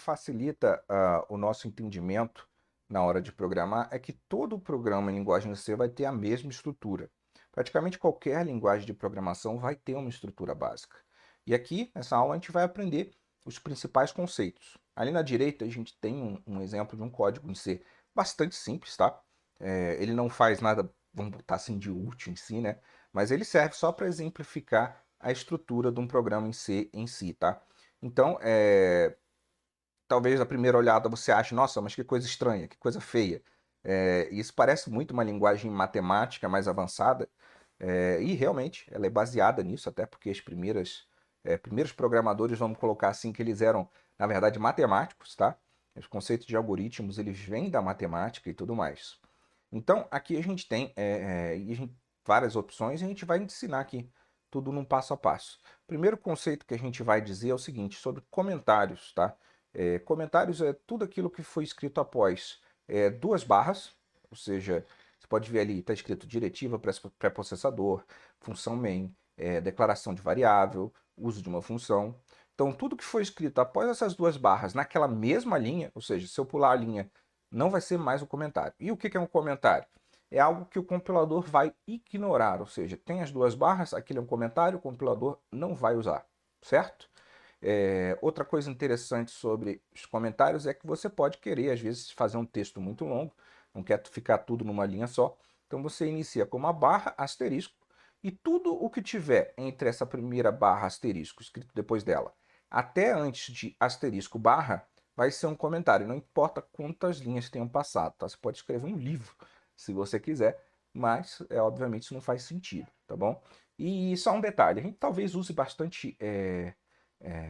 facilita o nosso entendimento na hora de programar é que todo programa em linguagem C vai ter a mesma estrutura. Praticamente qualquer linguagem de programação vai ter uma estrutura básica. E aqui, nessa aula, a gente vai aprender os principais conceitos. Ali na direita, a gente tem um exemplo de um código em C bastante simples, tá? Ele não faz nada, vamos botar assim, de útil em si, né? Mas ele serve só para exemplificar a estrutura de um programa em C em si, tá? Então, talvez à primeira olhada você ache, nossa, mas que coisa estranha, que coisa feia. Isso parece muito uma linguagem matemática mais avançada, e realmente ela é baseada nisso, até porque os primeiros programadores, vamos colocar assim, que eles eram, na verdade, matemáticos, tá? Os conceitos de algoritmos, eles vêm da matemática e tudo mais. Então, aqui a gente tem várias opções e a gente vai ensinar aqui tudo num passo a passo. O primeiro conceito que a gente vai dizer é o seguinte, sobre comentários, tá? Comentários é tudo aquilo que foi escrito após duas barras, ou seja, você pode ver ali, está escrito diretiva, pré-processador, função main, declaração de variável, uso de uma função. Então, tudo que foi escrito após essas duas barras naquela mesma linha, ou seja, se eu pular a linha, não vai ser mais um comentário. E o que é um comentário? É algo que o compilador vai ignorar, ou seja, tem as duas barras, aquele é um comentário, o compilador não vai usar, certo? Outra coisa interessante sobre os comentários é que você pode querer, às vezes, fazer um texto muito longo, não quer ficar tudo numa linha só, então você inicia com uma barra, asterisco, e tudo o que tiver entre essa primeira barra, asterisco, escrito depois dela, até antes de asterisco, barra, vai ser um comentário, não importa quantas linhas tenham passado, tá? Você pode escrever um livro, se você quiser, mas, obviamente, isso não faz sentido, tá bom? E só um detalhe, a gente talvez use bastante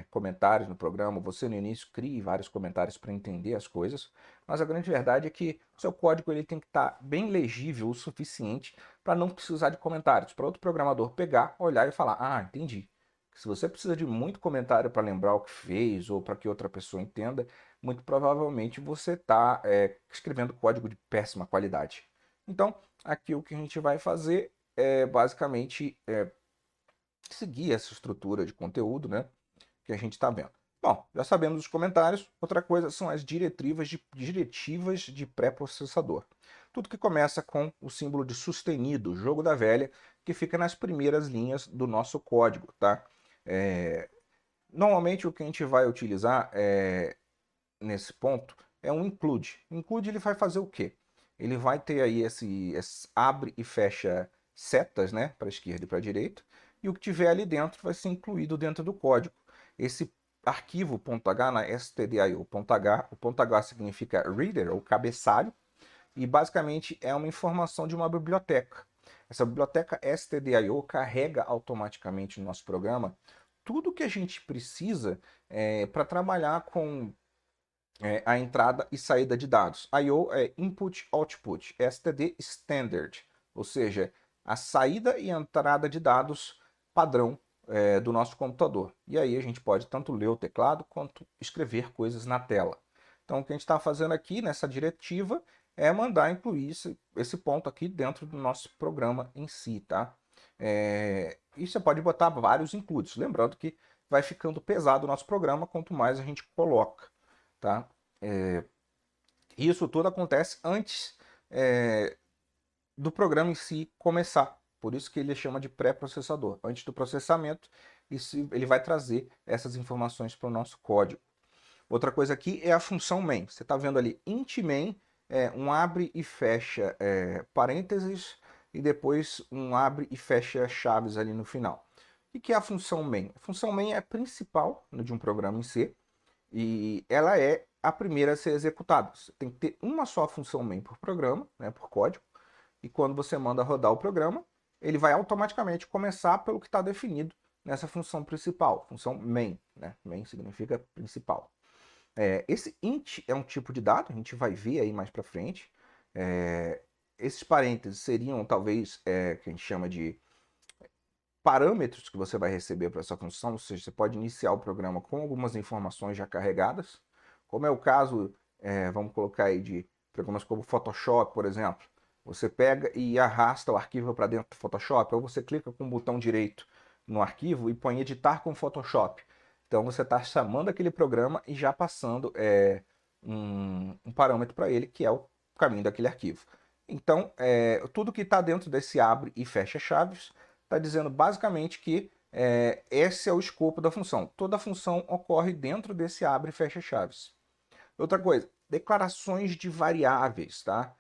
comentários no programa, você no início crie vários comentários para entender as coisas, mas a grande verdade é que o seu código ele tem que estar bem legível o suficiente para não precisar de comentários, para outro programador pegar, olhar e falar, ah, entendi. Se você precisa de muito comentário para lembrar o que fez ou para que outra pessoa entenda, muito provavelmente você está escrevendo código de péssima qualidade. Então, aqui o que a gente vai fazer é basicamente seguir essa estrutura de conteúdo, né? Que a gente está vendo. Bom, já sabemos os comentários. Outra coisa são as diretivas de pré-processador. Tudo que começa com o símbolo de sustenido, jogo da velha, que fica nas primeiras linhas do nosso código, tá? Normalmente o que a gente vai utilizar nesse ponto é um include. Include ele vai fazer o quê? Ele vai ter aí esse abre e fecha setas, né, para a esquerda e para a direita, e o que tiver ali dentro vai ser incluído dentro do código. Esse arquivo .h na stdio.h, o .h significa reader, ou cabeçalho, e basicamente é uma informação de uma biblioteca. Essa biblioteca stdio carrega automaticamente no nosso programa tudo que a gente precisa para trabalhar com a entrada e saída de dados. I/O é Input Output, STD Standard, ou seja, a saída e entrada de dados padrão do nosso computador. E aí a gente pode tanto ler o teclado quanto escrever coisas na tela. Então o que a gente está fazendo aqui nessa diretiva é mandar incluir esse ponto aqui dentro do nosso programa em si, tá? E você pode botar vários includes, lembrando que vai ficando pesado o nosso programa quanto mais a gente coloca, tá? Isso tudo acontece antes do programa em si começar. Por isso que ele chama de pré-processador. Antes do processamento, ele vai trazer essas informações para o nosso código. Outra coisa aqui é a função main. Você está vendo ali int main, um abre e fecha parênteses e depois um abre e fecha chaves ali no final. O que é a função main? A função main é a principal de um programa em C e ela é a primeira a ser executada. Você tem que ter uma só função main por programa, né, por código, e quando você manda rodar o programa, ele vai automaticamente começar pelo que está definido nessa função principal, função main. Né? Main significa principal. Esse int é um tipo de dado, a gente vai ver aí mais para frente. Esses parênteses seriam talvez que a gente chama de parâmetros que você vai receber para essa função, ou seja, você pode iniciar o programa com algumas informações já carregadas, como é o caso, vamos colocar aí de programas como Photoshop, por exemplo. Você pega e arrasta o arquivo para dentro do Photoshop, ou você clica com o botão direito no arquivo e põe editar com Photoshop. Então você está chamando aquele programa e já passando um parâmetro para ele, que é o caminho daquele arquivo. Então, tudo que está dentro desse abre e fecha chaves está dizendo basicamente que esse é o escopo da função. Toda função ocorre dentro desse abre e fecha chaves. Outra coisa, declarações de variáveis, tá?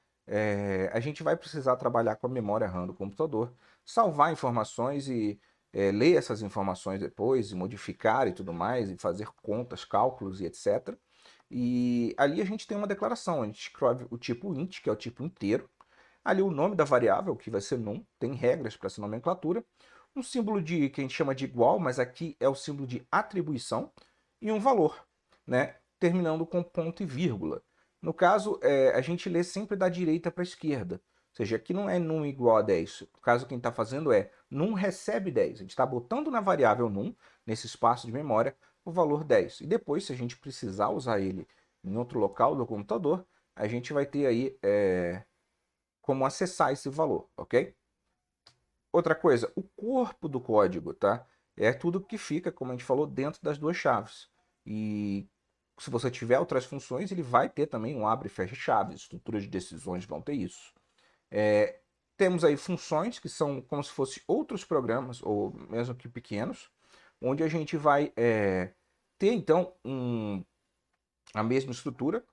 A gente vai precisar trabalhar com a memória RAM do computador, salvar informações e ler essas informações depois, e modificar e tudo mais, e fazer contas, cálculos e etc. E ali a gente tem uma declaração, a gente escreve o tipo int, que é o tipo inteiro, ali o nome da variável, que vai ser num, tem regras para essa nomenclatura, um símbolo que a gente chama de igual, mas aqui é o símbolo de atribuição, e um valor, né? Terminando com ponto e vírgula. No caso, a gente lê sempre da direita para a esquerda. Ou seja, aqui não é num igual a 10. No caso, quem está fazendo é num recebe 10. A gente está botando na variável num, nesse espaço de memória, o valor 10. E depois, se a gente precisar usar ele em outro local do computador, a gente vai ter aí como acessar esse valor, ok? Outra coisa, o corpo do código, tá? É tudo que fica, como a gente falou, dentro das duas chaves. E se você tiver outras funções, ele vai ter também um abre e fecha chaves. Estruturas de decisões vão ter isso. Temos aí funções que são como se fossem outros programas, ou mesmo que pequenos, onde a gente vai ter então a mesma estrutura.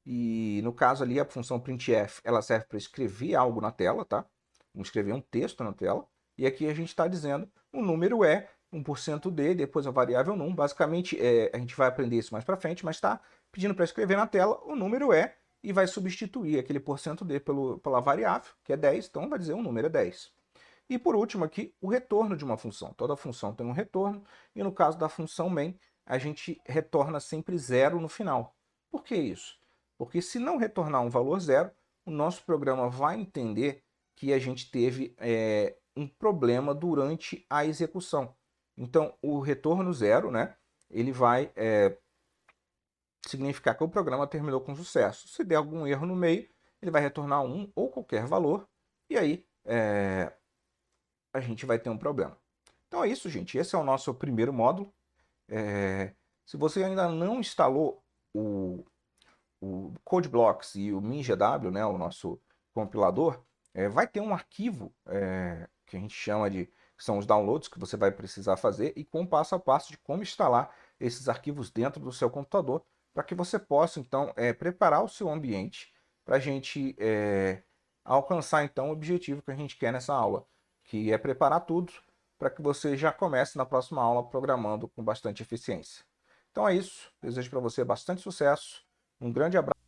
E no caso ali, a função printf, ela serve para escrever algo na tela, tá? Vamos escrever um texto na tela. E aqui a gente está dizendo o número é 1% de, depois a variável num. Basicamente, a gente vai aprender isso mais para frente, mas está pedindo para escrever na tela o número é e vai substituir aquele porcento de pela variável, que é 10, então vai dizer o número é 10. E por último aqui, o retorno de uma função. Toda função tem um retorno, e no caso da função main, a gente retorna sempre zero no final. Por que isso? Porque se não retornar um valor zero, o nosso programa vai entender que a gente teve um problema durante a execução. Então, o retorno zero, né, ele vai significar que o programa terminou com sucesso. Se der algum erro no meio, ele vai retornar um ou qualquer valor, e aí a gente vai ter um problema. Então é isso, gente. Esse é o nosso primeiro módulo. Se você ainda não instalou o CodeBlocks e o MinGW, né, o nosso compilador, vai ter um arquivo que a gente chama de, que são os downloads que você vai precisar fazer, e com passo a passo de como instalar esses arquivos dentro do seu computador, para que você possa então preparar o seu ambiente para a gente alcançar então o objetivo que a gente quer nessa aula, que é preparar tudo para que você já comece na próxima aula programando com bastante eficiência. Então é isso. Desejo para você bastante sucesso. Um grande abraço.